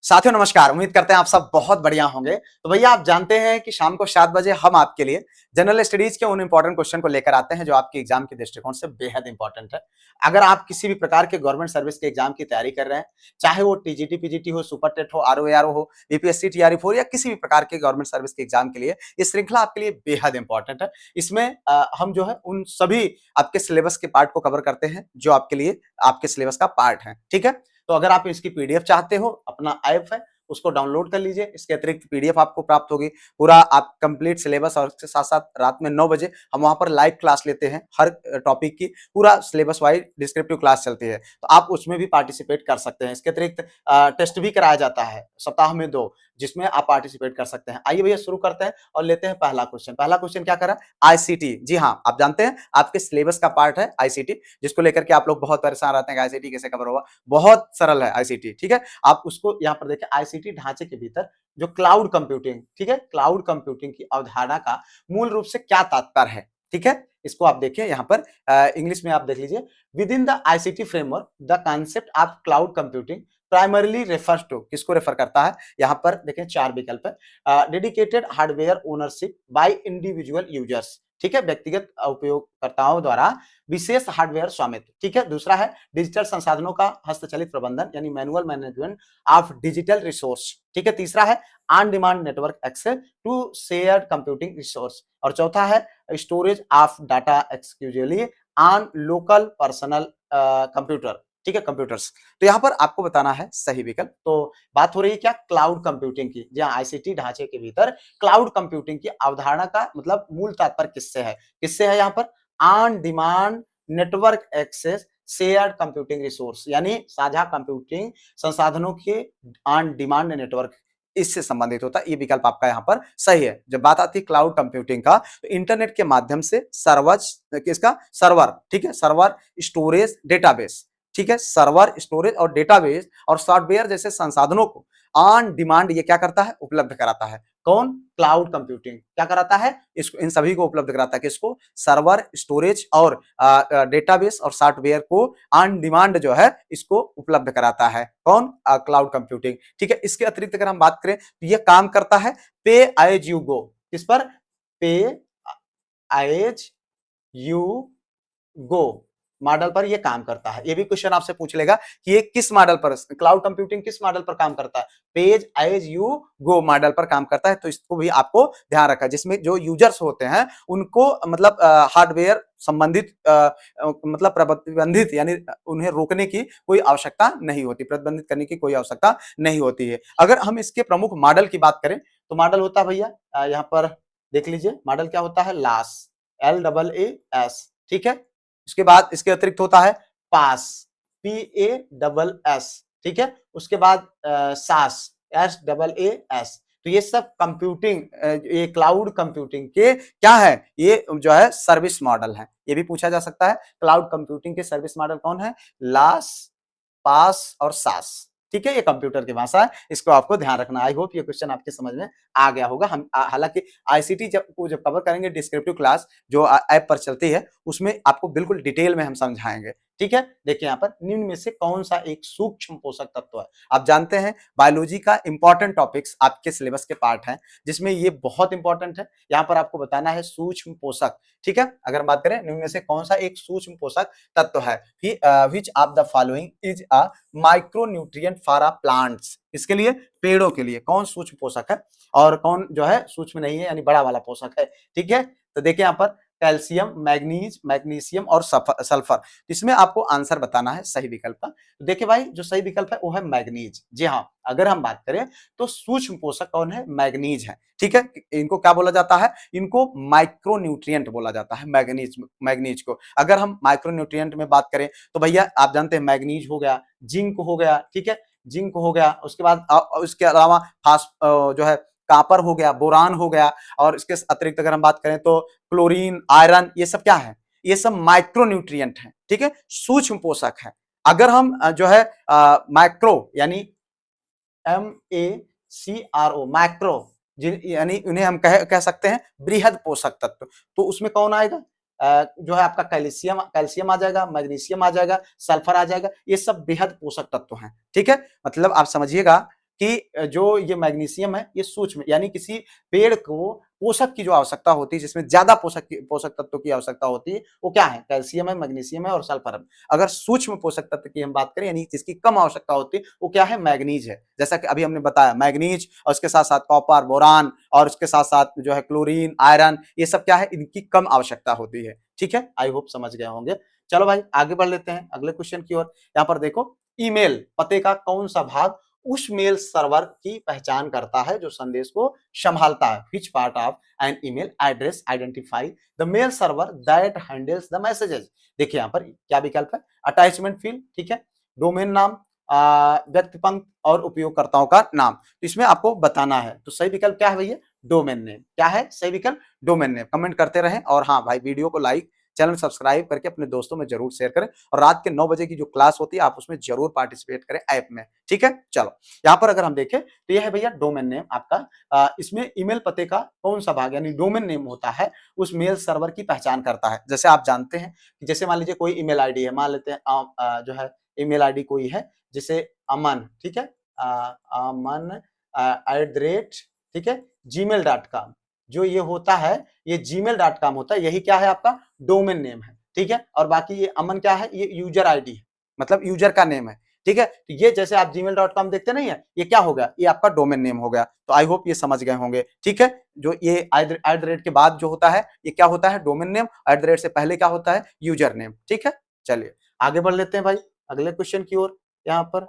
साथियों नमस्कार। उम्मीद करते हैं आप सब बहुत बढ़िया होंगे। तो भैया आप जानते हैं कि शाम को 7 बजे हम आपके लिए जनरल स्टडीज के उन इंपॉर्टेंट क्वेश्चन को लेकर आते हैं जो आपके एग्जाम के दृष्टिकोण से बेहद इंपॉर्टेंट है। अगर आप किसी भी प्रकार के गवर्नमेंट सर्विस के एग्जाम की तैयारी कर रहे हैं, चाहे वो टीजीटी पीजीटी हो, सुपर टेट हो, आरओएआरओ हो, बीपीएससी टीआरएफ हो या किसी भी प्रकार के गवर्नमेंट सर्विस के एग्जाम के लिए, ये श्रृंखला आपके लिए बेहद इंपॉर्टेंट है। इसमें हम जो है उन सभी आपके सिलेबस के पार्ट को कवर करते हैं जो आपके लिए आपके सिलेबस का पार्ट है। ठीक है, तो अगर आप इसकी पीडीएफ चाहते हो, अपना ऐप है उसको डाउनलोड कर लीजिए। इसके अतिरिक्त पीडीएफ आपको प्राप्त होगी, पूरा आप कंप्लीट सिलेबस, और इसके साथ साथ रात में 9 बजे हम वहां पर लाइव क्लास लेते हैं। हर टॉपिक की पूरा सिलेबस वाइज डिस्क्रिप्टिव क्लास चलती है, तो आप उसमें भी पार्टिसिपेट कर सकते हैं। इसके अतिरिक्त टेस्ट भी कराया जाता है सप्ताह में 2, जिसमें आप पार्टिसिपेट कर सकते हैं। आइए भैया शुरू करते हैं और लेते हैं पहला क्वेश्चन। पहला क्वेश्चन क्या करा? आईसीटी। जी हाँ, आप जानते हैं आपके सिलेबस का पार्ट है आईसीटी, जिसको लेकर के आप लोग बहुत परेशान रहते हैं कि आईसीटी कैसे कवर होगा। बहुत सरल है आईसीटी। ठीक है, आप उसको यहाँ पर देखिए, आईसीटी ढांचे के भीतर जो क्लाउड कंप्यूटिंग, ठीक है, क्लाउड कंप्यूटिंग की अवधारणा का मूल रूप से क्या तात्पर्य है। ठीक है, इसको आप देखिए यहाँ पर इंग्लिश में आप देख लीजिए। With in the ICT framework the concept of cloud computing primarily refers to, किसको रेफर करता है? यहाँ पर देखें 4 विकल्प है। Dedicated hardware ownership by individual users, ठीक है, व्यक्तिगत उपयोगकर्ताओं द्वारा विशेष हार्डवेयर स्वामित्व। ठीक है, दूसरा है डिजिटल संसाधनों का हस्तचलित प्रबंधन यानी manual management of digital resource. ठीक है, तीसरा है on demand network access to shared computing resource, और चौथा है storage of data exclusively on local personal computer. ठीक है, कंप्यूटर्स। तो यहाँ पर आपको बताना है सही विकल्प। तो बात हो रही है क्या? क्लाउड कंप्यूटिंग की। जहाँ आईसीटी ढांचे के भीतर क्लाउड कंप्यूटिंग की अवधारणा का मतलब मूल तात्पर्य किससे है? किससे है? यहाँ पर on demand network access shared computing resource, यानी साझा कंप्यूटिंग संसाधनों के ऑन डिमांड नेटवर्क, इससे संबंधित होता है। ये विकल्प आपका यहाँ पर सही है। जब बात आती है क्लाउड कंप्यूटिंग का, तो इंटरनेट के माध्यम से सर्वर, ठीक है, सर्वर, स्टोरेज, डेटाबेस, ठीक है, सर्वर, स्टोरेज और डेटाबेस और सॉफ्टवेयर जैसे संसाधनों को ऑन डिमांड ये क्या करता है? उपलब्ध कराता है। कौन? क्लाउड कंप्यूटिंग क्या कराता है? इसको, इन सभी को उपलब्ध कराता है। किसको? सर्वर, स्टोरेज और डेटाबेस और सॉफ्टवेयर को ऑन डिमांड जो है इसको उपलब्ध कराता है। कौन? Cloud computing. ठीक है, इसके अतिरिक्त अगर हम बात करें तो ये काम करता है पे एज यू गो। किस पर? पे एज यू गो मॉडल पर ये काम करता है। ये भी क्वेश्चन आपसे पूछ लेगा कि ये किस मॉडल पर, क्लाउड कंप्यूटिंग किस मॉडल पर काम करता है? Pay as you go model पर काम करता है। तो इसको भी आपको ध्यान रखा, जिसमें जो यूजर्स होते हैं उनको मतलब हार्डवेयर संबंधित मतलब प्रतिबंधित, यानी उन्हें रोकने की कोई आवश्यकता नहीं होती, प्रतिबंधित करने की कोई आवश्यकता नहीं होती है। अगर हम इसके प्रमुख मॉडल की बात करें तो मॉडल होता है भैया, यहाँ पर देख लीजिए, मॉडल क्या होता है? लास, LAAS। ठीक है, उसके बाद इसके अतिरिक्त होता है पास, PASS। ठीक है, उसके बाद सास, SAAS। तो ये सब कंप्यूटिंग, ये क्लाउड कंप्यूटिंग के क्या है? ये जो है सर्विस मॉडल है। ये भी पूछा जा सकता है, क्लाउड कंप्यूटिंग के सर्विस मॉडल कौन है? लास, पास और सास। ठीक है, ये कंप्यूटर की भाषा है, इसको आपको ध्यान रखना। आई होप ये क्वेश्चन आपके समझ में आ गया होगा। हम हालांकि आईसीटी जब कवर करेंगे डिस्क्रिप्टिव क्लास जो ऐप पर चलती है, उसमें आपको बिल्कुल डिटेल में हम समझाएंगे। ठीक है, देखिए यहाँ पर निम्न में से कौन सा एक सूक्ष्म पोषक तत्व है? आप जानते हैं बायोलॉजी का इंपॉर्टेंट टॉपिक्स आपके सिलेबस के पार्ट हैं, जिसमें ये बहुत इंपॉर्टेंट है। यहाँ पर आपको बताना है सूक्ष्म पोषक। ठीक है, अगर बात करें निम्न में से कौन सा एक सूक्ष्म पोषक तत्व है? Which of the following is a micronutrient for a plants. इसके लिए, पेड़ों के लिए कौन सूक्ष्म पोषक है और कौन जो है सूक्ष्म नहीं है, यानी बड़ा वाला पोषक है। ठीक है, तो देखिए यहाँ पर कैल्शियम, मैग्नीज, मैग्नीशियम और सल्फर। इसमें आपको आंसर बताना है सही विकल्प का। तो देखिए भाई, जो सही विकल्प है वो है मैग्नीज। जी हाँ, अगर हम बात करें तो सूक्ष्म पोषक कौन है? मैग्नीज है। ठीक है, इनको क्या बोला जाता है? इनको माइक्रोन्यूट्रिएंट बोला जाता है, मैग्नीज को। अगर हम माइक्रोन्यूट्रिएंट में बात करें तो भैया आप जानते हैं मैग्नीज हो गया, जिंक हो गया, ठीक है, जिंक हो गया, उसके बाद उसके अलावा जो है कापर हो गया, बोरान हो गया, और इसके अतिरिक्त अगर हम बात करें तो क्लोरीन, आयरन, ये सब क्या है? ये सब माइक्रोन्यूट्रिएंट है। ठीक है, सूक्ष्म पोषक है। अगर हम जो है माइक्रो यानी MACRO, मैक्रो, यानी उन्हें हम कह सकते हैं बृहद पोषक तत्व, तो उसमें कौन आएगा? जो है आपका कैल्शियम आ जाएगा, मैग्नीशियम आ जाएगा, सल्फर आ जाएगा। ये सब बेहद पोषक तत्व हैं। ठीक है, मतलब आप समझिएगा कि जो ये मैग्नीशियम है ये सूक्ष्म यानी किसी पेड़ को पोषक की जो आवश्यकता होती है, जिसमें ज्यादा पोषक तत्वों की आवश्यकता होती है, वो क्या है? कैल्शियम है, मैग्नीशियम है और सल्फर है। अगर सूक्ष्म पोषक तत्व की हम बात करें यानी जिसकी कम आवश्यकता होती है, वो क्या है? मैग्नीज है। जैसा कि अभी हमने बताया मैग्नीज और उसके साथ साथ कॉपर, बोरान और उसके साथ साथ जो है क्लोरीन, आयरन, ये सब क्या है? इनकी कम आवश्यकता होती है। ठीक है, आई होप समझ गए होंगे। चलो भाई आगे बढ़ लेते हैं अगले क्वेश्चन की ओर। यहाँ पर देखो, ईमेल पते का कौन सा भाग उस मेल सर्वर की पहचान करता है जो संदेश को संभालता है? Which part of an email address identify the mail server that handles the messages? देखिए यहाँ पर क्या विकल्प है? अटैचमेंट फील्ड, ठीक है, डोमेन नाम, व्यक्ति पंक्ति और उपयोगकर्ताओं का नाम। तो इसमें आपको बताना है, तो सही विकल्प क्या है भैया? Domain name. क्या है सही विकल्प? Domain name. कमेंट करते रहें और हाँ भाई वीडियो को लाइक, चैनल सब्सक्राइब करके अपने दोस्तों में जरूर शेयर करें और रात के 9 बजे की जो क्लास होती है आप उसमें जरूर पार्टिसिपेट करें ऐप में। ठीक है, चलो यहाँ पर अगर हम देखें तो यह है भैया डोमेन नेम आपका। इसमें ईमेल पते का कौन सा भाग यानी डोमेन नेम होता है उस मेल सर्वर की पहचान करता है। जैसे आप जानते हैं कि जैसे मान लीजिए कोई ईमेल आईडी है, मान लेते हैं जो है ईमेल आईडी कोई है जैसे अमन, ठीक है, अमन @ ठीक है gmail.com, जो ये होता है ये gmail.com होता है, यही क्या है आपका? डोमेन नेम है। ठीक है, और बाकी ये अमन क्या है? ये यूजर आईडी है, मतलब यूजर का नेम है। ठीक है, तो ये जैसे आप gmail.com देखते नहीं है, ये क्या हो गया? ये आपका डोमेन नेम हो गया। तो आई होप ये समझ गए होंगे। ठीक है, जो ये @ के बाद जो होता है ये क्या होता है? Domain name. @ से पहले क्या होता है? User name. ठीक है, चलिए आगे बढ़ लेते हैं भाई अगले क्वेश्चन की ओर। यहाँ पर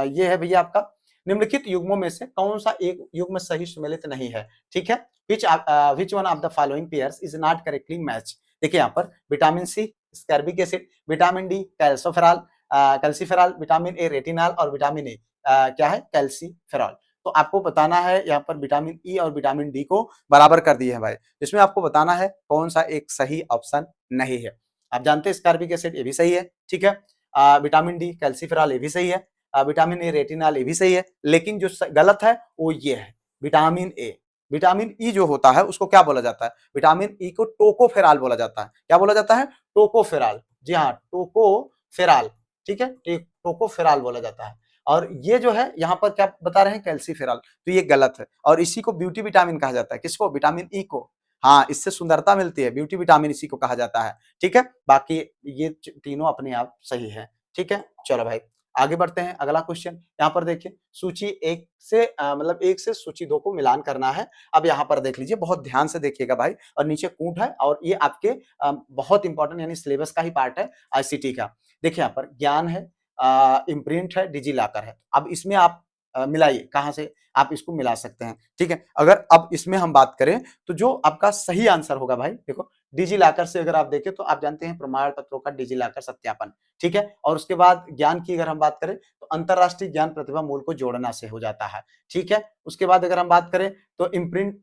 ये है भैया आपका, निम्नलिखित युग्मों में से कौन सा एक युग्म सही सम्मिलित नहीं है? ठीक है, which one of the following pairs is not correctly matched? देखिए यहाँ पर vitamin C ascorbic acid, vitamin D calciferol, vitamin A retinol और विटामिन ए क्या है? कैल्सीफेरॉल। तो आपको बताना है यहाँ पर विटामिन ई और विटामिन डी को बराबर कर दिए हैं भाई। इसमें आपको बताना है कौन सा एक सही ऑप्शन नहीं है। आप जानते हैं स्कैर्बिक एसिड ये भी सही है, ठीक है, विटामिन डी कैल्सीफेरॉल ये भी सही है, विटामिन ए रेटिनॉल ये भी सही है, लेकिन जो गलत है वो ये है विटामिन ए। विटामिन ई जो होता है उसको क्या बोला जाता है? विटामिन ई को टोकोफेरॉल बोला जाता है। क्या बोला जाता है? टोकोफेरॉल। जी हाँ, टोकोफेरॉल। ठीक है, टोकोफेरॉल बोला जाता है। और ये जो है यहाँ पर क्या बता रहे हैं? कैल्सीफेरॉल। तो ये गलत है और इसी को ब्यूटी विटामिन कहा जाता है। किसको? विटामिन ई को। हाँ, इससे सुंदरता मिलती है, ब्यूटी विटामिन इसी को कहा जाता है। ठीक है, बाकी ये तीनों अपने आप सही है। ठीक है, चलो भाई आगे बढ़ते हैं अगला क्वेश्चन। यहाँ पर देखिए सूची 1 से मतलब 1 से सूची 2 को मिलान करना है। अब यहाँ पर देख लीजिए, बहुत ध्यान से देखिएगा भाई, और नीचे कूट है और ये आपके बहुत इंपॉर्टेंट यानी सिलेबस का ही पार्ट है आईसीटी का। देखिए यहाँ पर ज्ञान है, इम्प्रिंट है, डिजिलॉकर है। अब इसमें आप मिलाइए, कहाँ से आप इसको मिला सकते हैं। ठीक है, अगर अब इसमें हम बात करें तो जो आपका सही आंसर होगा भाई, देखो डिजिलॉकर से अगर आप देखें तो आप जानते हैं प्रमाण पत्रों का डिजिलॉकर सत्यापन। ठीक है, और उसके बाद ज्ञान की अगर हम बात करें तो अंतरराष्ट्रीय ज्ञान प्रतिभा मूल को जोड़ना से हो जाता है। ठीक है, उसके बाद अगर हम बात करें तो इम्प्रिंट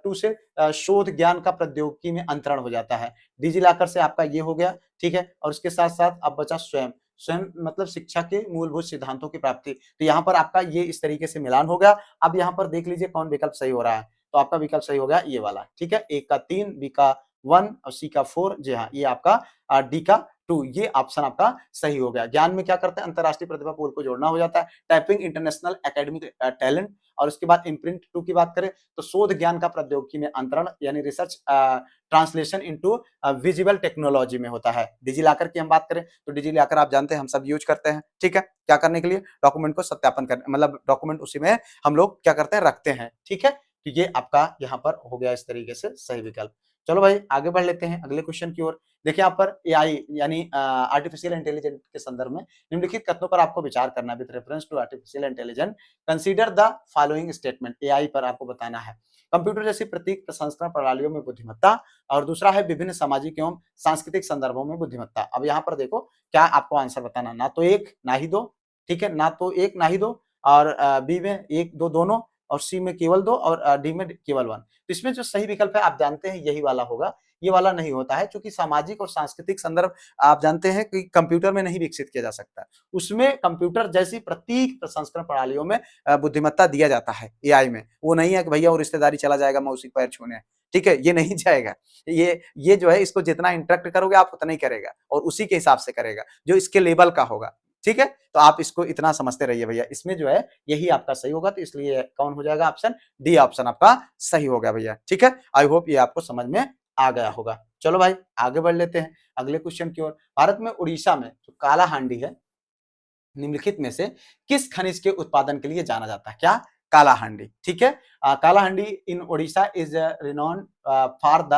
टू से शोध ज्ञान का प्रौद्योगिकी में अंतरण हो जाता है। डिजिलॉकर से आपका ये हो गया। ठीक है, और उसके साथ साथ अब बचा स्वयं। स्वयं मतलब शिक्षा के मूलभूत सिद्धांतों की प्राप्ति। तो यहाँ पर आपका ये इस तरीके से मिलान हो गया। अब यहाँ पर देख लीजिए कौन विकल्प सही हो रहा है। तो आपका विकल्प सही हो गया ये वाला। ठीक है, ए का 3, बी का 1 और सी का 4। जी हाँ, ये आपका डी का 2, ये ऑप्शन आपका सही हो गया। ज्ञान में क्या करते हैं? अंतरराष्ट्रीय प्रतिभा पूल को जोड़ना हो जाता है। Typing international academic talent. और उसके बाद इम्प्रिंट 2 की बात करें तो शोध ज्ञान का प्रौद्योगिकी में अंतरण यानी research translation into visible technology में होता है। डिजिलॉकर की हम बात करें तो डिजिलॉकर आप जानते हैं हम सब यूज करते हैं। ठीक है, क्या करने के लिए? डॉक्यूमेंट को सत्यापन करने, मतलब डॉक्यूमेंट उसी में हम लोग क्या करते हैं? रखते हैं। ठीक है, तो ये आपका यहाँ पर हो गया इस तरीके से सही विकल्प। चलो भाई आगे बढ़ लेते हैं अगले क्वेश्चन की ओर। देखिए यहाँ पर एआई यानी आर्टिफिशियल इंटेलिजेंस के संदर्भ में निम्नलिखित कथनों पर आपको विचार करना है। With reference to artificial intelligence consider the following statement. AI पर आपको बताना है। कंप्यूटर जैसी प्रतीक प्रसंस्करण प्रणालियों में बुद्धिमत्ता, और दूसरा है विभिन्न सामाजिक एवं सांस्कृतिक संदर्भों में बुद्धिमत्ता। अब यहाँ पर देखो क्या आपको आंसर बताना, ना तो 1 ना ही 2। ठीक है, ना तो 1 ना ही 2, और बी में 1 2 दोनों, और सी में केवल 2, और डी में केवल 1। तो इसमें जो सही विकल्प है आप जानते हैं यही वाला होगा। ये वाला नहीं होता है क्योंकि सामाजिक और सांस्कृतिक संदर्भ आप जानते हैं कि कंप्यूटर में नहीं विकसित किया जा सकता। उसमें कंप्यूटर जैसी प्रतीक प्रसंस्करण प्रणालियों में बुद्धिमत्ता दिया जाता है एआई में। वो नहीं है कि भैया वो रिश्तेदारी चला जाएगा मौसी पैर छूने। ठीक है, ये नहीं जाएगा। ये जो है इसको जितना इंटरेक्ट करोगे आप उतना ही करेगा और उसी के हिसाब से करेगा जो इसके लेवल का होगा। ठीक है, तो आप इसको इतना समझते रहिए भैया, इसमें जो है यही आपका सही होगा, तो इसलिए कौन हो जाएगा ऑप्शन डी ऑप्शन आपका सही हो गया भैया। ठीक है, आई होप ये आपको समझ में आ गया होगा। चलो भाई आगे बढ़ लेते हैं अगले क्वेश्चन की ओर। भारत में उड़ीसा में जो काला हांडी है, निम्नलिखित में से किस खनिज के उत्पादन के लिए जाना जाता है? क्या? काला हांडी। ठीक है, Kala Handi in Odisha is renowned for the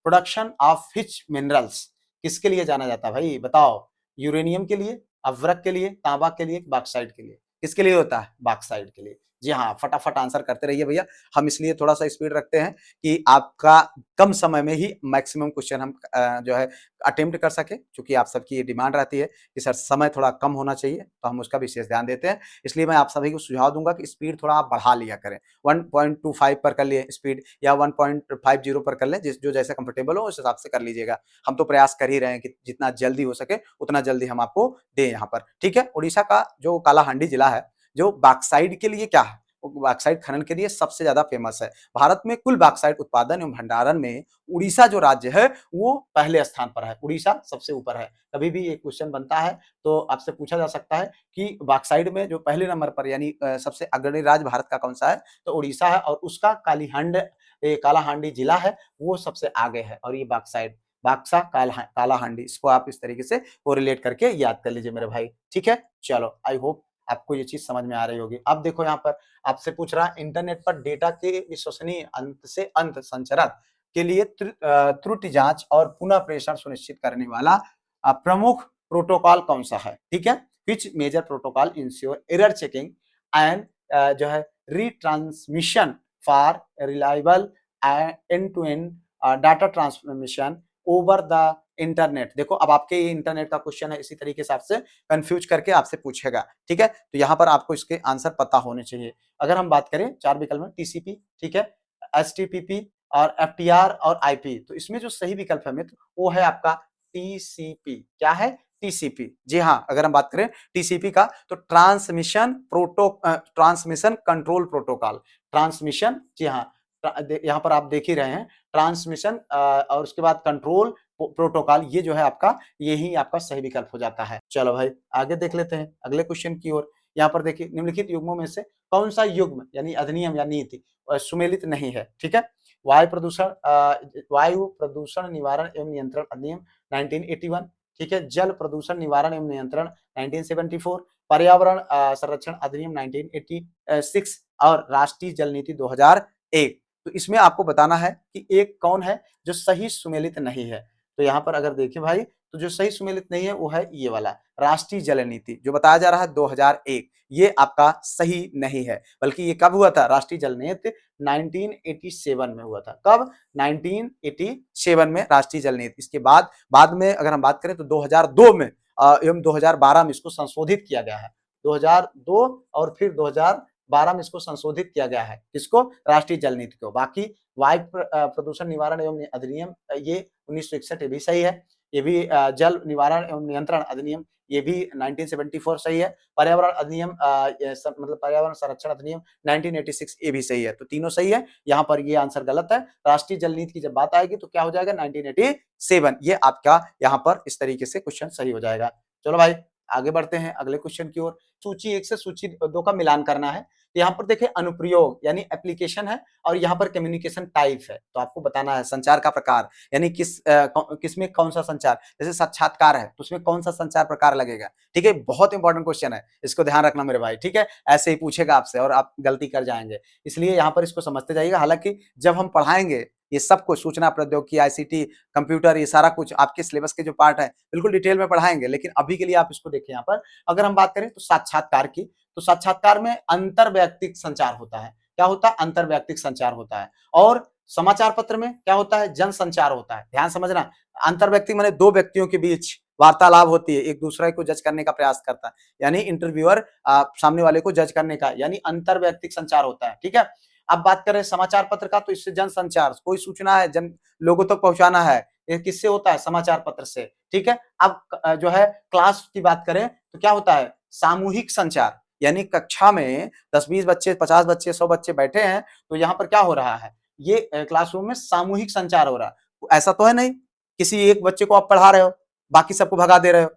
production of which minerals. किसके लिए जाना जाता है भाई बताओ? यूरेनियम के लिए, अभ्रक के लिए, तांबा के लिए, बॉक्साइट के लिए? किसके लिए होता है? बॉक्साइट के लिए। जी हाँ, फटाफट आंसर करते रहिए भैया, हम इसलिए थोड़ा सा स्पीड रखते हैं कि आपका कम समय में ही मैक्सिमम क्वेश्चन हम जो है अटेम्प्ट कर सके, क्योंकि आप सबकी ये डिमांड रहती है कि सर समय थोड़ा कम होना चाहिए, तो हम उसका विशेष ध्यान देते हैं। इसलिए मैं आप सभी को सुझाव दूंगा कि स्पीड थोड़ा आप बढ़ा लिया करें, 1.25 पर कर लिए स्पीड या 1.50 पर कर लें, जो जैसे कंफर्टेबल हो उस हिसाब से कर लीजिएगा। हम तो प्रयास कर ही रहे हैं कि जितना जल्दी हो सके उतना जल्दी हम आपको दें यहाँ पर। ठीक है, उड़ीसा का जो कालाहांडी जिला है, जो बॉक्साइट के लिए क्या है, बॉक्साइट खनन के लिए सबसे ज्यादा फेमस है। भारत में कुल बॉक्साइट उत्पादन एवं भंडारण में उड़ीसा जो राज्य है वो पहले स्थान पर है, उड़ीसा सबसे ऊपर है। कभी भी एक क्वेश्चन बनता है तो आपसे पूछा जा सकता है कि बॉक्साइट में जो पहले नंबर पर यानी सबसे अग्रणी राज्य भारत का कौन सा है, तो उड़ीसा है, और उसका कालाहांडी जिला है वो सबसे आगे है। और ये बॉक्साइट बाक्सा कालाहांडी, इसको आप इस तरीके से कोरिलेट करके याद कर लीजिए मेरे भाई। ठीक है, चलो आई होप आपको ये चीज समझ में आ रही होगी। अब देखो यहाँ पर आपसे पूछ रहा है इंटरनेट पर डेटा के विश्वसनीय अंत से अंत संचरण के लिए त्रुटि जांच और पुनः प्रेषण सुनिश्चित करने वाला प्रमुख प्रोटोकॉल कौन सा है? ठीक है, which major protocol ensure error checking and जो है retransmission for reliable end to end data transmission over the internet. देखो अब आपके ये इंटरनेट का क्वेश्चन है, इसी तरीके से आपसे कंफ्यूज करके आपसे पूछेगा। ठीक है, तो यहाँ पर आपको इसके आंसर पता होने चाहिए। अगर हम बात करें चार विकल्प में, टीसीपी, ठीक है, एचटीटीपी और एफटीआर और आईपी, तो इसमें जो सही विकल्प है मित्र वो है आपका टीसीपी। क्या है? टीसीपी। जी हाँ, अगर हम बात करें टीसीपी का तो ट्रांसमिशन कंट्रोल प्रोटोकॉल। ट्रांसमिशन, जी हाँ, यहाँ पर आप देख ही रहे हैं ट्रांसमिशन और उसके बाद कंट्रोल प्रोटोकॉल, ये जो है आपका यही आपका सही विकल्प हो जाता है। चलो भाई आगे देख लेते हैं अगले क्वेश्चन की ओर। यहाँ पर देखिए निम्नलिखित युग्मों में से कौन सा युग्म यानी अधिनियम या नीति सुमेलित नहीं है? ठीक है, वायु प्रदूषण निवारण एवं नियंत्रण अधिनियम 1981, ठीक है, जल प्रदूषण निवारण एवं नियंत्रण 1974, पर्यावरण संरक्षण अधिनियम 1986 और राष्ट्रीय जल नीति 2001। तो इसमें आपको बताना है कि एक कौन है जो सही सुमेलित नहीं है। तो यहाँ पर अगर देखें भाई तो जो सही सुमेलित नहीं है वो है ये वाला राष्ट्रीय जल नीति, जो बताया जा रहा है 2001, ये आपका सही नहीं है। बल्कि ये कब हुआ था? राष्ट्रीय जल नीति 1987 में हुआ था। कब? 1987 में राष्ट्रीय जल नीति। इसके बाद में अगर हम बात करें तो 2002 में एवं 2012 में इसको संशोधित किया गया है। 2002 और फिर 2012 में इसको संशोधित किया गया है। किसको? राष्ट्रीय जल नीति को। बाकी वायु प्रदूषण निवारण एवं अधिनियम ये 1961 ये भी सही है। ये भी जल निवारण एवं नियंत्रण अधिनियम ये भी 1974 सही है। पर्यावरण अधिनियम मतलब पर्यावरण संरक्षण अधिनियम 1986 ये भी सही है। तो तीनों सही है। यहाँ पर ये आंसर गलत है। राष्ट्रीय जल नीति की जब बात आएगी तो क्या हो जाएगा? 1987। ये आपका यहाँ पर इस तरीके से क्वेश्चन सही हो जाएगा। चलो भाई आगे बढ़ते हैं अगले क्वेश्चन की ओर। सूची 1 से सूची 2 का मिलान करना है। यहाँ पर देखिए अनुप्रयोग यानी एप्लीकेशन है और यहाँ पर कम्युनिकेशन टाइप है। तो आपको बताना है संचार का प्रकार यानी किसमें कौन सा संचार, जैसे साक्षात्कार है तो उसमें कौन सा संचार प्रकार लगेगा। ठीक है, बहुत इंपॉर्टेंट क्वेश्चन है, इसको ध्यान रखना मेरे भाई। ठीक है, ऐसे ही पूछेगा आपसे और आप गलती कर जाएंगे, इसलिए यहाँ पर इसको समझते जाइएगा। हालांकि जब हम पढ़ाएंगे ये सब कुछ सूचना प्रौद्योगिकी, आईसीटी, कंप्यूटर, ये सारा कुछ आपके सिलेबस के जो पार्ट है बिल्कुल डिटेल में पढ़ाएंगे, लेकिन अभी के लिए आप इसको देखिए। यहाँ पर अगर हम बात करें तो साक्षात्कार की, तो साक्षात्कार में अंतरवैयक्तिक संचार होता है। क्या होता है? अंतरवैयक्तिक संचार होता है। और समाचार पत्र में क्या होता है? जन संचार होता है। ध्यान समझना, अंतरव्यक्ति माने दो व्यक्तियों के बीच वार्तालाप होती है, एक दूसरे को जज करने का प्रयास करता है, यानी इंटरव्यूअर सामने वाले को जज करने का, यानी अंतरवैयक्तिक संचार होता है। ठीक है, अब बात करें समाचार पत्र का, तो इससे जन संचार, कोई सूचना है जन लोगों तक पहुंचाना है, ये किससे होता है? समाचार पत्र से। ठीक है, अब जो है क्लास की बात करें तो क्या होता है? सामूहिक संचार, यानी कक्षा में 10-20 बच्चे, 50 बच्चे, 100 बच्चे बैठे हैं, तो यहाँ पर क्या हो रहा है? ये क्लासरूम में सामूहिक संचार हो रहा है। ऐसा तो है नहीं किसी एक बच्चे को आप पढ़ा रहे हो बाकी सबको भगा दे रहे हो,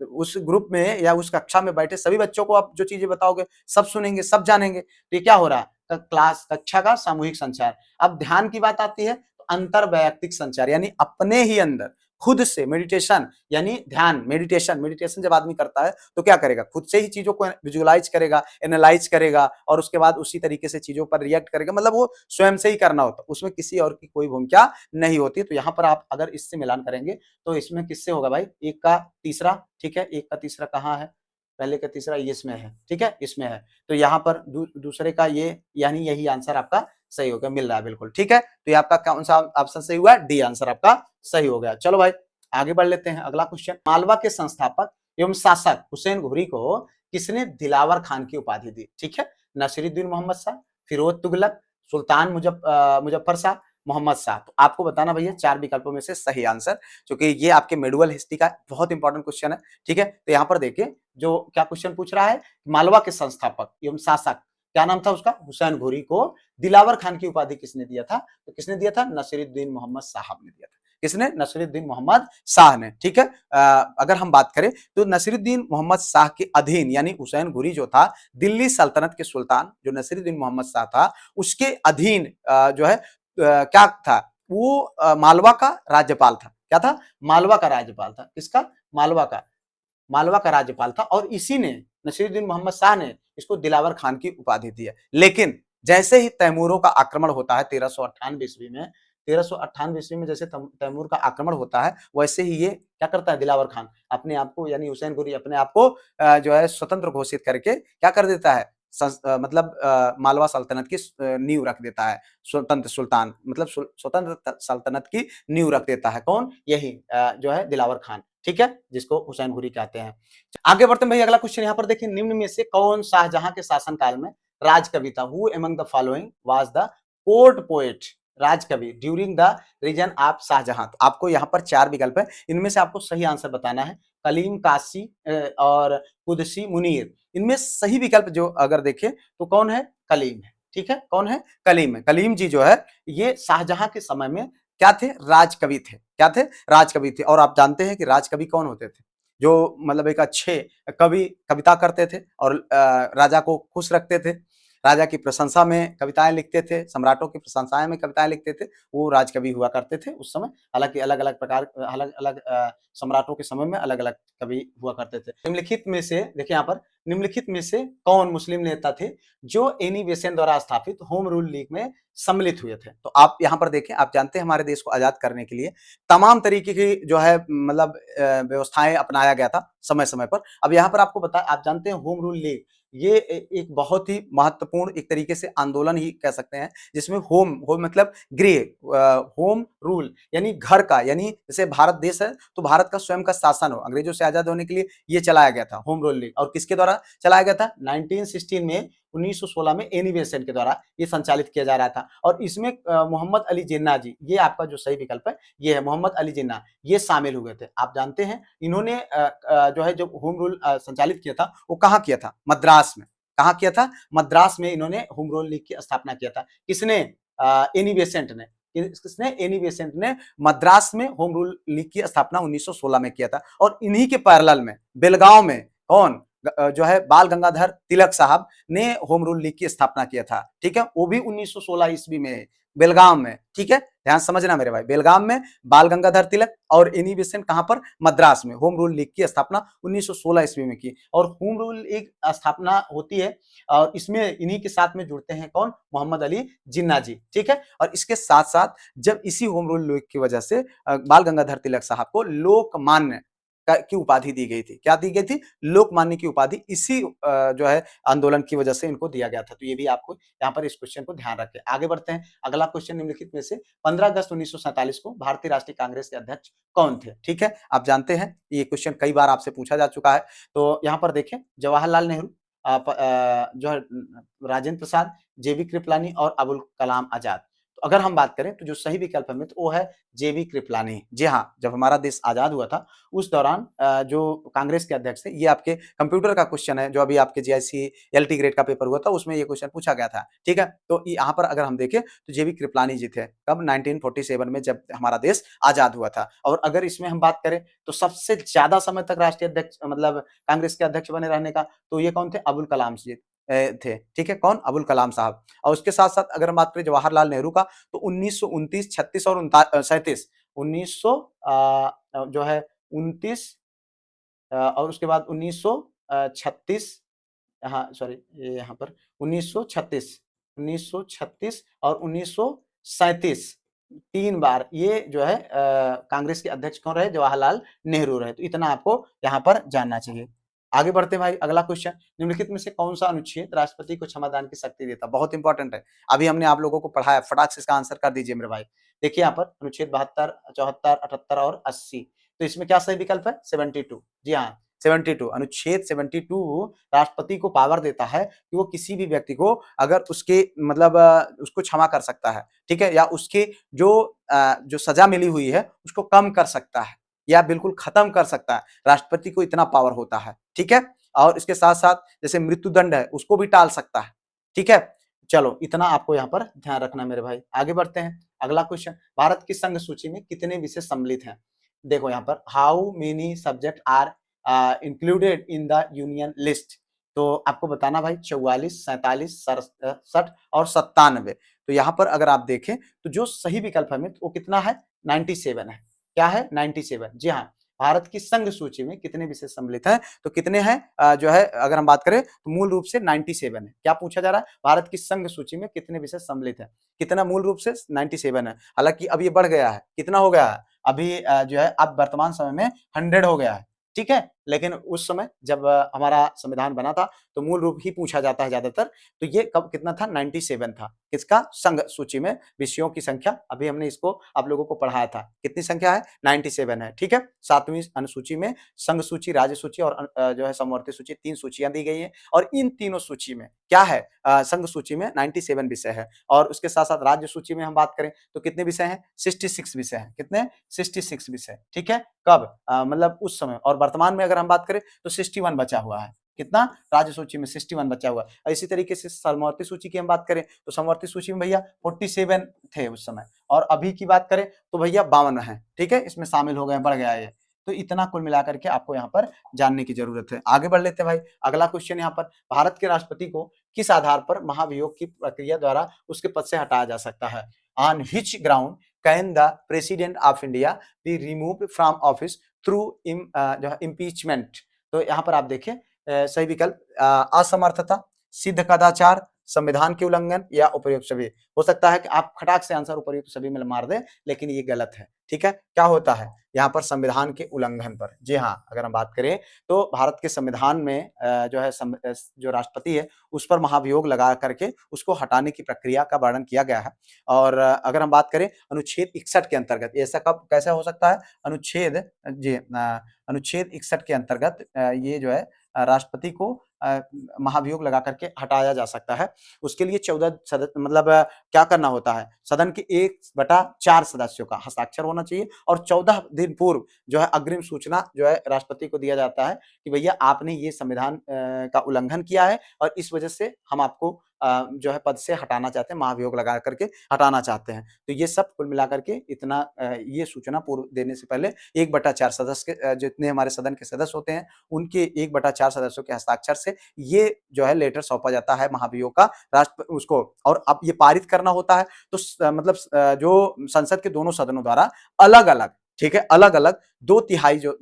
उस ग्रुप में या उस कक्षा में बैठे सभी बच्चों को आप जो चीजें बताओगे सब सुनेंगे, सब जानेंगे। तो ये क्या हो रहा है? क्लास कक्षा का सामूहिक संचार। अब ध्यान की बात आती है तो अंतर वैयक्तिक संचार, यानी अपने ही अंदर खुद से मेडिटेशन, यानी ध्यान, मेडिटेशन। मेडिटेशन जब आदमी करता है तो क्या करेगा? खुद से ही चीजों को विजुअलाइज करेगा, एनालाइज करेगा और उसके बाद उसी तरीके से चीजों पर रिएक्ट करेगा। मतलब वो स्वयं से ही करना होता है, उसमें किसी और की कोई भूमिका नहीं होती। तो यहाँ पर आप अगर इससे मिलान करेंगे तो इसमें किससे होगा भाई? एक का तीसरा, ठीक है, एक का तीसरा कहाँ है? पहले का तीसरा ये इसमें है, ठीक है, इसमें है। तो यहाँ पर दूसरे का ये, यानी यही आंसर आपका सही हो गया, मिल रहा है बिल्कुल, ठीक है। तो ये आपका कौन सा ऑप्शन सही हुआ? डी आंसर आपका सही हो गया। चलो भाई आगे बढ़ लेते हैं। अगला क्वेश्चन, मालवा के संस्थापक एवं शासक हुसैन घुरी को किसने दिलावर खान की उपाधि दी? ठीक है, नसीरुद्दीन मोहम्मद शाह, फिरोज तुगलक, सुल्तान मुजफ्फर शाह, मोहम्मद शाह। तो आपको बताना भैया चार विकल्पों में से सही आंसर, क्योंकि ये आपके मेडुअल हिस्ट्री का बहुत इंपॉर्टेंट क्वेश्चन है, ठीक है। तो यहाँ पर देखिए जो क्या क्वेश्चन पूछ रहा है, मालवा के संस्थापक एवं शासक क्या नाम था उसका? हुसैन घुरी को दिलावर खान की उपाधि किसने दिया था? तो किसने दिया था? नसीरुद्दीन मोहम्मद साहब ने दिया था। किसने? नसीरुद्दीन मोहम्मद शाह ने, ठीक है। अगर हम बात करें तो नसीरुद्दीन मोहम्मद शाह के अधीन, यानी हुसैन घुरी जो था दिल्ली सल्तनत के सुल्तान जो नसीरुद्दीन मोहम्मद शाह था उसके अधीन जो है क्या था? वो मालवा का राज्यपाल था। क्या था? मालवा का राज्यपाल था। किसका? मालवा का। मालवा का राज्यपाल था और इसी ने, नसीरुद्दीन मोहम्मद शाह ने इसको दिलावर खान की उपाधि दी है। लेकिन जैसे ही तैमूरों का आक्रमण होता है 1398 ईस्वी में, 1398 ईस्वी में जैसे तैमूर का आक्रमण होता है, वैसे ही ये क्या करता है? दिलावर खान अपने आप को, यानी हुसैन घुरी अपने आप को जो है स्वतंत्र घोषित करके क्या कर देता है? मतलब मालवा सल्तनत की नींव रख देता है। स्वतंत्र सुल्तान मतलब स्वतंत्र सल्तनत की नींव रख देता है। कौन? यही जो है दिलावर खान, ठीक है, जिसको हुसैन घुरी कहते हैं। आगे बढ़ते हैं भाई, अगला क्वेश्चन यहाँ पर देखिए, निम्न में से कौन शाहजहां के शासनकाल में राजकवि था? Who among the following was the court poet? राजकवि during the region of Shahjahan. तो आपको यहाँ पर चार विकल्प है, इनमें से आपको सही आंसर बताना है। कलीम, काशी और कुदसी, मुनीर। इनमें सही विकल्प जो अगर देखें तो कौन है? कलीम है, ठीक है। कौन है? कलीम है। कलीम जी जो है ये शाहजहां के समय में क्या थे? राजकवि थे। क्या थे? राजकवि थे। और आप जानते हैं कि राजकवि कौन होते थे? जो मतलब एक अच्छे कवि कविता करते थे और राजा को खुश रखते थे, राजा की प्रशंसा में कविताएं लिखते थे, सम्राटों की प्रशंसाएं में कविताएं लिखते थे, वो राजकवि हुआ करते थे उस समय। हालांकि अलग अलग प्रकार, अलग अलग सम्राटों के समय में अलग अलग कवि हुआ करते थे। निम्नलिखित में से देखिए यहाँ पर, निम्नलिखित में से कौन मुस्लिम नेता थे जो एनी बेसेंट द्वारा स्थापित होम रूल लीग में सम्मिलित हुए थे? तो आप यहाँ पर देखें, आप जानते हैं हमारे देश को आजाद करने के लिए तमाम तरीके की जो है मतलब व्यवस्थाएं अपनाया गया था समय समय पर। अब यहाँ पर आपको बता, आप जानते हैं होम रूल लीग ये एक बहुत ही महत्वपूर्ण एक तरीके से आंदोलन ही कह सकते हैं, जिसमें होम होम मतलब गृह, होम रूल यानी घर का, यानी जैसे भारत देश है तो भारत का स्वयं का शासन हो, अंग्रेजों से आजाद होने के लिए ये चलाया गया था होम रूल लीग। और किसके द्वारा चलाया गया था? 1916 में, 1916 में एनी बेसेंट के द्वारा ये संचालित किया जा रहा था। और इसमें मोहम्मद अली जिन्ना जी, ये आपका जो सही विकल्प है ये है मोहम्मद अली जिन्ना, ये शामिल हुए थे। आप जानते हैं इन्होंने जो है जो होम रूल संचालित किया था वो कहाँ किया था? मद्रास में। कहाँ किया था? मद्रास में इन्होंने होम रूल लीग की स्थापना किया था। किसने? एनी बेसेंट ने। किसने? एनी बेसेंट ने मद्रास में होम रूल लीग की स्थापना 1916 में किया था। और इन्हीं के पैरेलल में बेलगांव में कौन जो है बाल गंगाधर तिलक साहब ने होम रूल लीग की स्थापना किया था, ठीक है, वो भी 1916 ईस्वी में बेलगाम में, ठीक है, ध्यान समझना मेरे भाई। बेलगाम में बाल गंगाधर तिलक और एनी बेसेंट कहां पर? मद्रास में होम रूल लीग की स्थापना 1916 ईस्वी में की। और होम रूल लीग स्थापना होती है और इसमें इन्हीं के साथ में जुड़ते हैं कौन? मोहम्मद अली जिन्ना जी, ठीक है। और इसके साथ साथ जब इसी होम रूल लीग की वजह से बाल गंगाधर तिलक साहब को लोकमान्य की उपाधि दी गई थी। क्या दी गई थी? लोकमान्य की उपाधि इसी जो है आंदोलन की वजह से इनको दिया गया था। तो ये भी आपको यहाँ पर इस क्वेश्चन को ध्यान रखें। आगे बढ़ते हैं, अगला क्वेश्चन निम्नलिखित में से 15 अगस्त 1947 को भारतीय राष्ट्रीय कांग्रेस के अध्यक्ष कौन थे? ठीक है, आप जानते हैं ये क्वेश्चन कई बार आपसे पूछा जा चुका है। तो यहाँ पर देखें, जवाहरलाल नेहरू, जो है राजेंद्र प्रसाद, जेबी कृपलानी और अबुल कलाम आजाद। तो अगर हम बात करें तो जो सही विकल्प है मित्र वो है जेबी कृपलानी। जी हाँ, जब हमारा देश आजाद हुआ था उस दौरान जो कांग्रेस के अध्यक्ष थे, ये आपके कंप्यूटर का क्वेश्चन है जो अभी आपके जीआईसी एलटी ग्रेड का पेपर हुआ था उसमें ये क्वेश्चन पूछा गया था। ठीक है, तो यहाँ पर अगर हम देखें तो जेबी कृपलानी जी थे कब 1947 में जब हमारा देश आजाद हुआ था। और अगर इसमें हम बात करें तो सबसे ज्यादा समय तक राष्ट्रीय अध्यक्ष मतलब कांग्रेस के अध्यक्ष बने रहने का तो ये कौन थे, अबुल कलाम जी थे। ठीक है, कौन, अबुल कलाम साहब। और उसके साथ साथ अगर हम बात करें जवाहरलाल नेहरू का तो 1929, 36 और 37 1900 जो है 29 और उसके बाद 1936 हाँ सॉरी ये यहाँ पर 1936 1936 और 1937 3 बार ये जो है कांग्रेस के अध्यक्ष कौन रहे, जवाहरलाल नेहरू रहे। तो इतना आपको यहाँ पर जानना चाहिए। आगे बढ़ते हैं भाई, अगला क्वेश्चन, निम्नलिखित में से कौन सा अनुच्छेद राष्ट्रपति को क्षमादान की शक्ति देता है? बहुत इंपॉर्टेंट है, अभी हमने आप लोगों को पढ़ाया, फटाक से इसका आंसर कर दीजिए मेरे भाई। देखिए यहाँ पर अनुच्छेद 72, 74, 78 और 80, तो इसमें क्या सही विकल्प है, 72। जी हाँ 72, अनुच्छेद 72 राष्ट्रपति को पावर देता है कि वो किसी भी व्यक्ति को अगर उसके मतलब उसको क्षमा कर सकता है, ठीक है, या उसके जो सजा मिली हुई है उसको कम कर सकता है या बिल्कुल खत्म कर सकता है। राष्ट्रपति को इतना पावर होता है, ठीक है। और इसके साथ साथ जैसे मृत्युदंड है उसको भी टाल सकता है, ठीक है। चलो इतना आपको यहाँ पर ध्यान रखना मेरे भाई। आगे बढ़ते हैं, अगला क्वेश्चन, भारत की संघ सूची में कितने विषय सम्मिलित हैं? देखो यहाँ पर how many subject are included in the union list, तो आपको बताना भाई 44, 47, 67 और 97। तो यहाँ पर अगर आप देखें तो जो सही विकल्प है मित्र वो कितना है, 97 है। क्या है, 97। जी हाँ, भारत की संघ सूची में कितने विषय सम्मिलित हैं, तो कितने हैं जो है अगर हम बात करें तो मूल रूप से 97 है। क्या पूछा जा रहा है, भारत की संघ सूची में कितने विषय सम्मिलित है, कितना, मूल रूप से 97 है। हालांकि अब ये बढ़ गया है, कितना हो गया है अभी जो है अब वर्तमान समय में 100 हो गया है, ठीक है। लेकिन उस समय जब हमारा संविधान बना था तो मूल रूप ही पूछा जाता है ज्यादातर, तो ये कब कितना था, 97 था। किसका, संघ सूची में विषयों की संख्या, अभी हमने इसको आप लोगों को पढ़ाया था, कितनी संख्या है, 97 है, ठीक है। 7वीं अनुसूची में संघ सूची, राज्य सूची और जो है समवर्ती सूची, 3 सूचियां दी गई है। और इन तीनों सूची में क्या है, संघ सूची में 97 विषय है और उसके साथ साथ राज्य सूची में हम बात करें तो कितने विषय हैं, 66 विषय हैं। कितने, 66 विषय, ठीक है। कब मतलब उस समय, और वर्तमान में अगर हम बात करें तो 61 बचा हुआ है। कितना, राज्य सूची में 61 बचा हुआ है। इसी तरीके से समवर्ती सूची की हम बात करें तो समवर्ती सूची में भैया 47 थे उस समय, और अभी की बात करें तो भैया 52 है, ठीक है, इसमें शामिल हो गए, बढ़ गया ये। तो इतना कुल मिलाकर के आपको यहाँ पर जानने की जरूरत है। आगे बढ़ लेते हैं भाई, अगला क्वेश्चन यहाँ पर, भारत के राष्ट्रपति को किस आधार पर महाभियोग की प्रक्रिया द्वारा उसके पद से हटाया जा सकता है? On which ground can the president of India be removed from office through जो है इम्पीचमेंट? तो यहाँ पर आप देखिए सही विकल्प असमर्थता, सिद्ध कदाचार, संविधान के उल्लंघन या उपयुक्त सभी। हो सकता है कि आप खटाक से आंसर उपयुक्त सभी में मार दें, लेकिन ये गलत है, ठीक है। क्या होता है यहाँ पर, संविधान के उल्लंघन पर। जी हाँ, अगर हम बात करें तो भारत के संविधान में जो है जो राष्ट्रपति है उस पर महाभियोग लगा करके उसको हटाने की प्रक्रिया का वर्णन किया गया है। और अगर हम बात करें अनुच्छेद 61 के अंतर्गत, ऐसा कब कैसे हो सकता है, अनुच्छेद जी अनुच्छेद 61 के अंतर्गत ये जो है राष्ट्रपति को महाभियोग लगा करके हटाया जा सकता है। उसके लिए 14 सदस्य मतलब क्या करना होता है, सदन के 1/4 सदस्यों का हस्ताक्षर होना चाहिए और 14 दिन पूर्व जो है अग्रिम सूचना जो है राष्ट्रपति को दिया जाता है कि भैया आपने ये संविधान का उल्लंघन किया है और इस वजह से हम आपको जो है पद से हटाना चाहते हैं, महाभियोग लगा करके हटाना चाहते हैं। तो ये सब कुल मिलाकर के इतना ये सूचना पूर्व देने से पहले 1/4 सदस्य के जितने हमारे सदन के सदस्य होते हैं उनके 1/4 सदस्यों के हस्ताक्षर से ये जो है लेटर सौंपा जाता है महाभियोग का राष्ट्र उसको, और अब ये पारित करना होता है तो मतलब जो संसद के दोनों सदनों द्वारा अलग अलग, ठीक है, अलग अलग 2/3 जो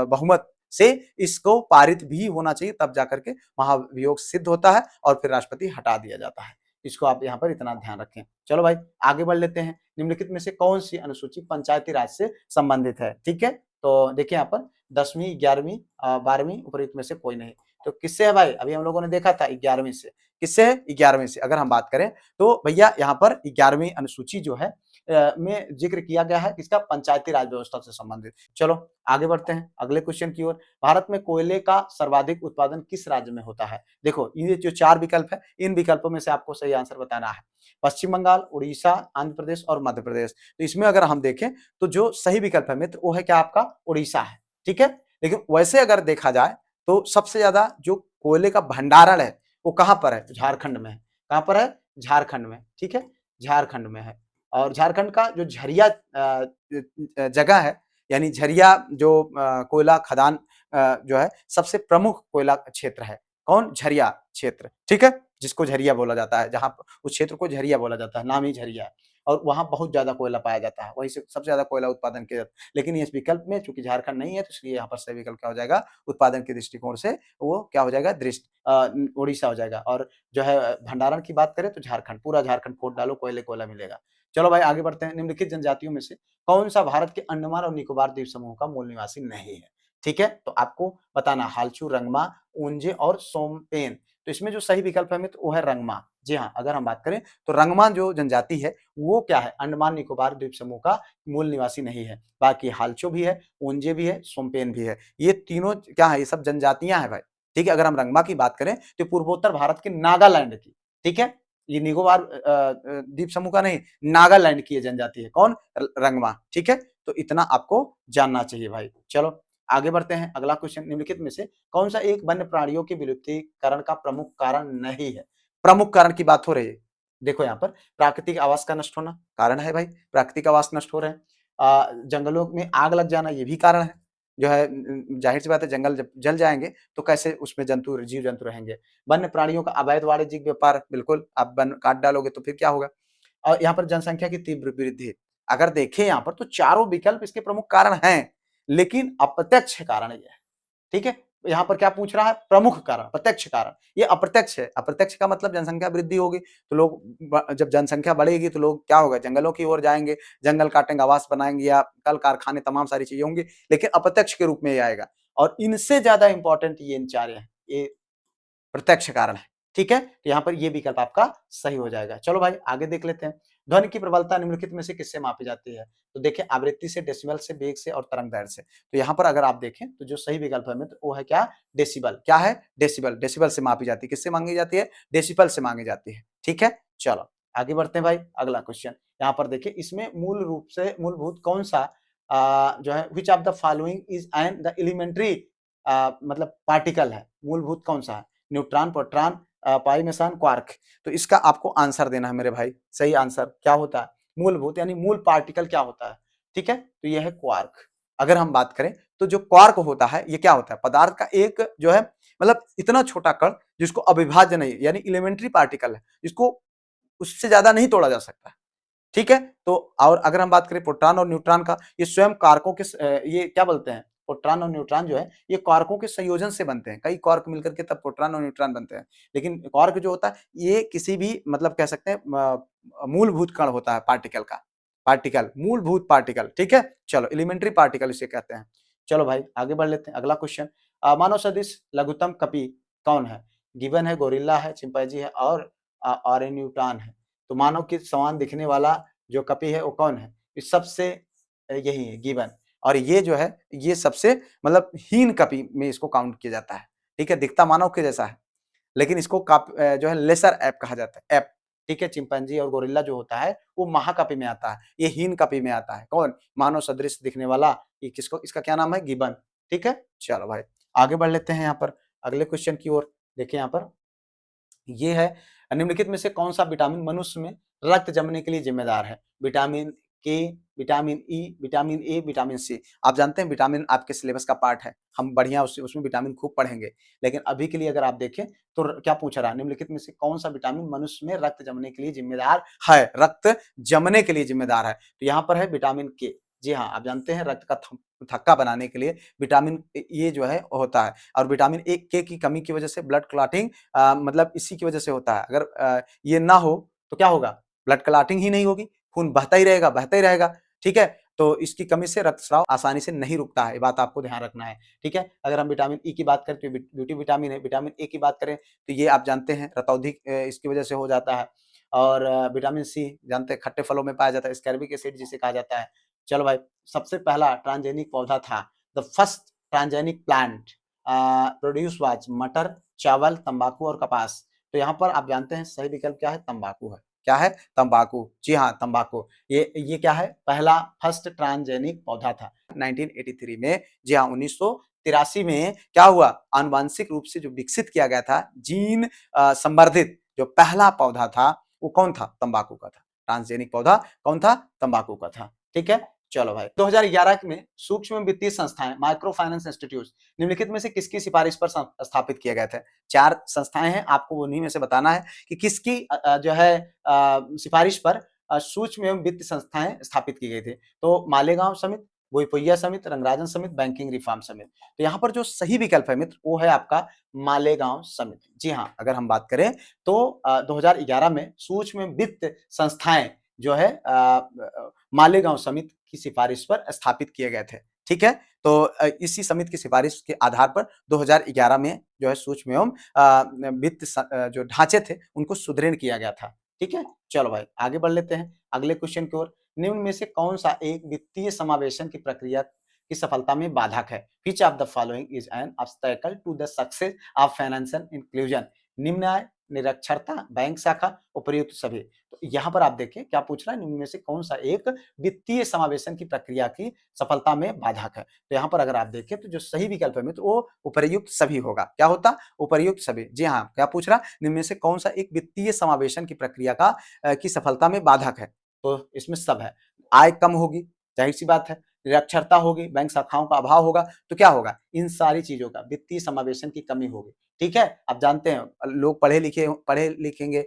बहुमत से इसको पारित भी होना चाहिए, तब जाकर के महाभियोग सिद्ध होता है और फिर राष्ट्रपति हटा दिया जाता है। इसको आप यहाँ पर इतना ध्यान रखें। चलो भाई आगे बढ़ लेते हैं, निम्नलिखित में से कौन सी अनुसूची पंचायती राज से संबंधित है? ठीक है, तो देखिए यहाँ पर 10वीं, 11वीं, 12वीं, उपयुक्त में से कोई नहीं। तो किससे है भाई, अभी हम लोगों ने देखा था 11वीं से। किससे है, 11वीं से। अगर हम बात करें तो भैया यहाँ पर 11वीं अनुसूची जो है में जिक्र किया गया है किसका, पंचायती राज व्यवस्था से संबंधित। चलो आगे बढ़ते हैं अगले क्वेश्चन की ओर। भारत में कोयले का सर्वाधिक उत्पादन किस राज्य में होता है? देखो ये जो 4 विकल्प है, इन विकल्पों में से आपको सही आंसर बताना है। पश्चिम बंगाल, उड़ीसा, आंध्र प्रदेश और मध्य प्रदेश। तो इसमें अगर हम देखें तो जो सही विकल्प है मित्र वो है क्या आपका, उड़ीसा है। ठीक है, लेकिन वैसे अगर देखा जाए तो सबसे ज्यादा जो कोयले का भंडारण है वो कहां पर है, झारखंड में है। कहां पर है, झारखंड में। ठीक है, झारखंड में है। और झारखंड का जो झरिया जगह है, यानी झरिया जो कोयला खदान जो है सबसे प्रमुख कोयला क्षेत्र है। कौन, झरिया क्षेत्र। ठीक है, जिसको झरिया बोला जाता है, जहां उस क्षेत्र को झरिया बोला जाता है, नाम ही झरिया है। और वहां बहुत ज्यादा कोयला पाया जाता है, वहीं से सबसे ज्यादा कोयला उत्पादन किया जाता है। लेकिन इस विकल्प में चूंकि झारखंड नहीं है तो इसलिए यहाँ पर सही विकल्प क्या हो जाएगा, उत्पादन के दृष्टिकोण से वो क्या हो जाएगा, उड़ीसा हो जाएगा। और जो है भंडारण की बात करें तो झारखंड, पूरा झारखंड खोद डालो कोयले कोयला मिलेगा। चलो भाई आगे बढ़ते हैं। निम्नलिखित जनजातियों में से कौन सा भारत के अंडमान और निकोबार द्वीप समूह का मूल निवासी नहीं है? ठीक है, तो आपको बताना हालचू, रंगमा, ओंजे और सोमपेन। तो इसमें जो सही विकल्प है मित्र वो है रंगमा। जी हाँ, अगर हम बात करें तो रंगमा जो जनजाति है वो क्या है, अंडमान निकोबार द्वीप समूह का मूल निवासी नहीं है। बाकी हालचो भी है, ओंजे भी है, सोमपेन भी है। ये तीनों क्या है, ये सब जनजातियां हैं भाई। ठीक है, अगर हम रंगमा की बात करें तो पूर्वोत्तर भारत के नागालैंड की। ठीक है, ये निकोबार द्वीप समूह का नहीं, नागालैंड की जनजाति है। कौन, रंगमा। ठीक है, तो इतना आपको जानना चाहिए भाई। चलो आगे बढ़ते हैं। अगला क्वेश्चन, निम्नलिखित में से कौन सा एक वन्य प्राणियों के विलुप्तीकरण का प्रमुख कारण नहीं है? प्रमुख कारण की बात हो रही है। देखो यहाँ पर प्राकृतिक आवास का नष्ट होना कारण है भाई, प्राकृतिक आवास नष्ट हो रहे हैं। जंगलों में आग लग जाना ये भी कारण है। जो है जाहिर सी बात है, जंगल जब जल जाएंगे तो कैसे उसमें जीव जंतु रहेंगे। वन्य प्राणियों का अवैध वाणिज्यिक व्यापार, बिल्कुल आप वन काट डालोगे तो फिर क्या होगा। और यहाँ पर जनसंख्या की तीव्र वृद्धि, अगर देखें यहाँ पर तो चारों विकल्प इसके प्रमुख कारण हैं, लेकिन अप्रत्यक्ष कारण ये है। ठीक है, यहाँ पर क्या पूछ रहा है, प्रमुख कारण, प्रत्यक्ष कारण। ये अप्रत्यक्ष है। अप्रत्यक्ष का मतलब जनसंख्या वृद्धि होगी तो लोग, जब जनसंख्या बढ़ेगी तो लोग क्या होगा, जंगलों की ओर जाएंगे, जंगल काटेंगे, आवास बनाएंगे या कल कारखाने, तमाम सारी चीजें होंगी। लेकिन अप्रत्यक्ष के रूप में ये आएगा। और इनसे ज्यादा इंपॉर्टेंट ये इन चार हैं, ये प्रत्यक्ष कारण है। ठीक है, तो यहाँ पर ये विकल्प आपका सही हो जाएगा। चलो भाई आगे देख लेते हैं। ध्वनि की प्रबलता निम्नलिखित में से किससे मापी जाती है? तो देखिए आवृत्ति से, डेसिबल से, वेग से और तरंग दैर्ध्य से। तो यहाँ पर अगर आप देखें तो जो सही विकल्प है मित्र वो है क्या, डेसिबल। क्या है, डेसिबल। डेसिबल से मापी जाती है। किससे मांगी जाती है, डेसिबल से मांगी जाती है। ठीक है, चलो आगे बढ़ते हैं भाई। अगला क्वेश्चन यहाँ पर देखिए, इसमें मूल रूप से मूलभूत कौन सा जो है which of the following is an the elementary मतलब पार्टिकल है, मूलभूत कौन सा है? Neutron, proton, pi meson, quark. तो इसका आपको आंसर देना है मेरे भाई। सही आंसर क्या होता है, मूलभूत यानी मूल पार्टिकल क्या होता है? ठीक है, तो यह है क्वार्क। अगर हम बात करें तो जो क्वार्क होता है ये क्या होता है, पदार्थ का एक जो है मतलब इतना छोटा कण जिसको अविभाज्य नहीं, यानी एलिमेंट्री पार्टिकल है, जिसको उससे ज्यादा नहीं तोड़ा जा सकता। ठीक है, तो और अगर हम बात करें प्रोटॉन और न्यूट्रॉन का, ये स्वयं कारकों के ये क्या बोलते हैं, प्रोटॉन और न्यूट्रॉन जो है ये कारकों के संयोजन से बनते हैं। कई क्वार्क मिलकर के तब प्रोटॉन और न्यूट्रॉन बनते हैं। लेकिन क्वार्क जो होता है ये किसी भी मतलब कह सकते हैं मूलभूत कण होता है, पार्टिकल का, पार्टिकल, मूलभूत पार्टिकल। ठीक है, चलो एलिमेंट्री पार्टिकल इसे कहते हैं। चलो भाई आगे बढ़ लेते हैं। अगला क्वेश्चन, मानव सदृश लघुत्तम कपि कौन है? गिबन है, गोरिल्ला है, चिंपैंजी है और ऑरेंगुटान है। तो मानव के समान दिखने वाला जो कपि है वो कौन है? इस सबसे यही है, गिबन। और ये जो है ये सबसे मतलब हीन कपि में इसको काउंट किया जाता है। ठीक है, दिखता मानव के जैसा है लेकिन इसको जो है लेसर ऐप कहा जाता है, ऐप। ठीक है, चिंपैंजी और गोरिल्ला जो होता है वो महाकपि में आता है, ये हीन कपि में आता है। कौन? मानव सदृश दिखने वाला, ये किसको, इसका क्या नाम है, गिबन। ठीक है, चलो भाई आगे बढ़ लेते हैं यहाँ पर अगले क्वेश्चन की ओर। देखिए यहाँ पर ये है, निम्नलिखित में से कौन सा विटामिन मनुष्य में रक्त जमने के लिए जिम्मेदार है? Vitamin K, vitamin E, vitamin A, vitamin C. आप जानते हैं विटामिन आपके सिलेबस का पार्ट है, हम बढ़िया उसमें विटामिन खूब पढ़ेंगे। लेकिन अभी के लिए अगर आप देखें तो क्या पूछ रहा है, निम्नलिखित में से कौन सा विटामिन मनुष्य में रक्त जमने के लिए जिम्मेदार है, रक्त जमने के लिए जिम्मेदार है? तो यहाँ पर है विटामिन के। जी हाँ, आप जानते हैं रक्त का थक्का बनाने के लिए विटामिन ये जो है होता है। और विटामिन ए के की कमी की वजह से ब्लड क्लॉटिंग मतलब इसी की वजह से होता है। अगर ये ना हो तो क्या होगा, ब्लड क्लॉटिंग ही नहीं होगी, खून बहता ही रहेगा, बहता ही रहेगा। ठीक है, तो इसकी कमी से रक्तस्राव आसानी से नहीं रुकता है, ये बात आपको ध्यान रखना है। ठीक है, अगर हम विटामिन ई की बात करें तो ब्यूटी विटामिन है। विटामिन ए की बात करें तो ये आप जानते हैं रतौंधी इसकी वजह से हो जाता है। और विटामिन सी जानते हैं खट्टे फलों में पाया जाता है, स्कैर्बिक एसिड जिसे कहा जाता है। चलो भाई, सबसे पहला ट्रांसजेनिक पौधा था, the first transgenic plant produce was मटर, चावल, तंबाकू और कपास। तो यहाँ पर आप जानते हैं सही विकल्प क्या है, तंबाकू है। क्या है, तंबाकू। जी हाँ, तंबाकू। ये क्या है, पहला फर्स्ट ट्रांसजेनिक पौधा था 1983 में। जी हाँ, 1983 में क्या हुआ, आनुवांशिक रूप से जो विकसित किया गया था, जीन संवर्धित जो पहला पौधा था वो कौन था, तंबाकू का था। ट्रांसजेनिक पौधा कौन था, तंबाकू का था। ठीक है, चलो भाई। 2011 में सूक्ष्म वित्तीय संस्थाएं माइक्रो फाइनेंस इंस्टीट्यूट निम्नलिखित में से किसकी सिफारिश पर स्थापित किए गए थे। 4 संस्थाएं हैं, आपको उन्हीं में से बताना है कि किसकी जो है सिफारिश पर सूक्ष्म एवं वित्त संस्थाएं स्थापित की गई थी। तो मालेगांव समिति, भोईपुइया समिति, रंगराजन समिति, बैंकिंग रिफॉर्म समिति। तो यहाँ पर जो सही विकल्प है मित्र वो है आपका मालेगांव समिति। जी हाँ, अगर हम बात करें तो 2011 में सूक्ष्म वित्त संस्थाएं जो है मालेगांव समिति की सिफारिश पर स्थापित किए गए थे। ठीक है, तो इसी समिति की सिफारिश के आधार पर 2011 में जो है सूक्ष्म एवं वित्त जो ढांचे थे उनको सुदृढ़ किया गया था। ठीक है, चलो भाई आगे बढ़ लेते हैं अगले क्वेश्चन की ओर। निम्न में से कौन सा एक वित्तीय समावेशन की प्रक्रिया की सफलता में बाधक है। Which of the following is an obstacle to the success of financial inclusion. निम्न आय, निरक्षरता, बैंक शाखा, उपर्युक्त सभी। तो यहाँ पर आप देखिए क्या पूछ रहा है, निम्न में से कौन सा एक वित्तीय समावेशन की प्रक्रिया की सफलता में बाधक है। तो यहाँ पर अगर आप देखें तो जो सही विकल्प है मित्र वो उपर्युक्त सभी होगा। क्या होता, उपर्युक्त सभी। जी हाँ, क्या पूछ रहा, निम्न में से कौन सा एक वित्तीय समावेशन की प्रक्रिया का की सफलता में बाधक है। तो इसमें सब है, आय कम होगी, जाहिर सी बात है, निरक्षरता होगी, बैंक शाखाओं का अभाव होगा, तो क्या होगा, इन सारी चीजों का वित्तीय समावेशन की कमी होगी। ठीक है, आप जानते हैं लोग पढ़े लिखेंगे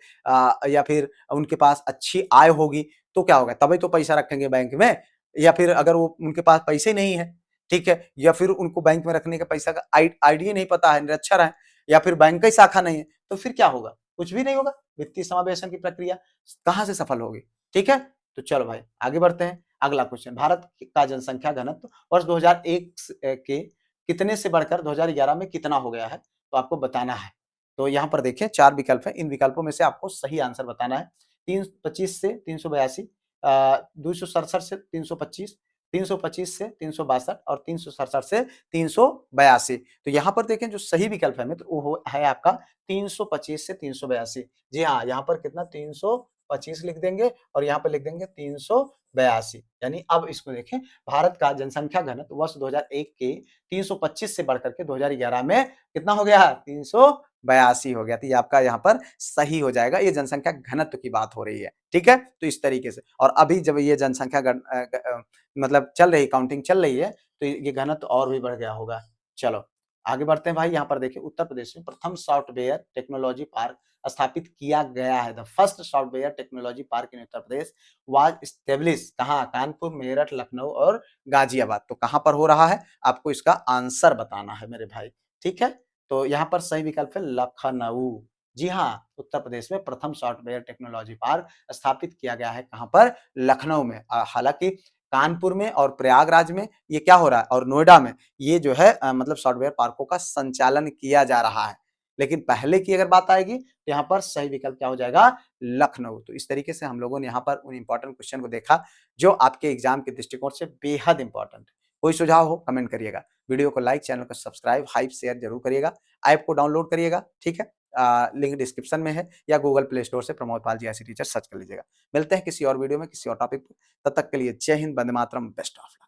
या फिर उनके पास अच्छी आय होगी तो क्या होगा, तभी तो पैसा रखेंगे बैंक में। या फिर अगर वो उनके पास पैसे नहीं है, ठीक है, या फिर उनको बैंक में रखने का पैसा का आइडिया नहीं पता है, निरक्षर है, या फिर बैंक की शाखा नहीं है, तो फिर क्या होगा, कुछ भी नहीं होगा। वित्तीय समावेशन की प्रक्रिया कहां से सफल होगी। ठीक है, तो चलो भाई आगे बढ़ते हैं। अगला क्वेश्चन, भारत का जनसंख्या घनत्व वर्ष 2001 के कितने से बढ़कर 2011 में कितना हो गया है, तो आपको बताना है। तो यहाँ पर देखिए 4 विकल्प है, इन विकल्पों में से आपको सही आंसर बताना है। 325 से 382, 267 से 325, 325 से 362 और 367 से 382। तो यहाँ पर देखें जो सही विकल्प है मित्र वो है आपका 325 से 382। जी हाँ, यहाँ पर कितना 325 लिख देंगे और यहाँ पर लिख देंगे 382। यानी अब इसको देखें, भारत का जनसंख्या घनत्व वर्ष 2001 के 325 से बढ़कर के 2011 में कितना हो गया, 382 हो गया। तो ये आपका यहाँ पर सही हो जाएगा, ये जनसंख्या घनत्व की बात हो रही है। ठीक है, तो इस तरीके से, और अभी जब ये जनसंख्या मतलब चल रही, काउंटिंग चल रही है, तो ये घनत्व और भी बढ़ गया होगा। चलो आगे बढ़ते हैं भाई। यहाँ पर देखिए उत्तर प्रदेश में प्रथम सॉफ्टवेयर टेक्नोलॉजी पार्क स्थापित किया गया है। The first software technology park in Uttar Pradesh was establish कहाँ, कानपुर, मेरठ, लखनऊ और गाजियाबाद। तो कहाँ पर हो रहा है, आपको इसका आंसर बताना है मेरे भाई। ठीक है, तो यहाँ पर सही विकल्प है लखनऊ। जी हाँ, उत्तर प्रदेश में प्रथम सॉफ्टवेयर टेक्नोलॉजी पार्क स्थापित किया गया है कहाँ पर, लखनऊ में। हालांकि कानपुर में और प्रयागराज में ये क्या हो रहा है, और नोएडा में ये जो है मतलब सॉफ्टवेयर पार्कों का संचालन किया जा रहा है। लेकिन पहले की अगर बात आएगी तो यहाँ पर सही विकल्प क्या हो जाएगा, लखनऊ। तो इस तरीके से हम लोगों ने यहाँ पर उन इंपॉर्टेंट क्वेश्चन को देखा जो आपके एग्जाम के दृष्टिकोण से बेहद इंपॉर्टेंट है। कोई सुझाव हो कमेंट करिएगा, वीडियो को लाइक, चैनल को सब्सक्राइब, हाइप शेयर जरूर करिएगा, ऐप को डाउनलोड करिएगा। ठीक है, लिंक डिस्क्रिप्शन में है या गूगल प्ले स्टोर से प्रमोद पाल जी ऐसी टीचर सर्च कर लीजिएगा। मिलते हैं किसी और वीडियो में किसी और टॉपिक पर, तब तक के लिए जय Hind, Vande Mataram, best of luck.